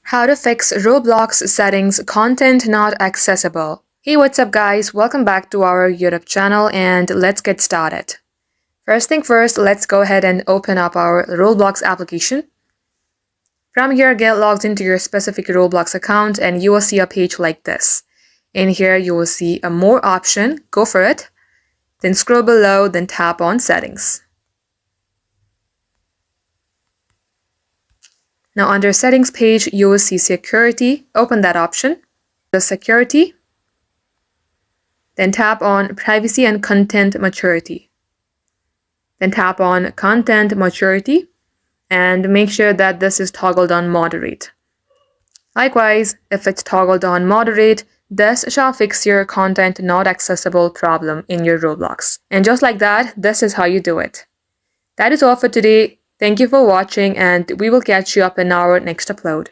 How to fix Roblox settings content not accessible. Hey, what's up guys? Welcome back to our YouTube channel and let's get started. First thing first, let's go ahead and open up our Roblox application. From here, get logged into your specific Roblox account and you will see a page like this. In here, you will see a more option. Go for it. Then scroll below, then tap on settings. Now under settings page, you will see security. Open that option. The security. Then tap on privacy and content maturity. Then tap on content maturity and make sure that this is toggled on moderate. Likewise, if it's toggled on moderate, this shall fix your content not accessible problem in your Roblox. And just like that, this is how you do it. That is all for today. Thank you for watching and we will catch you up in our next upload.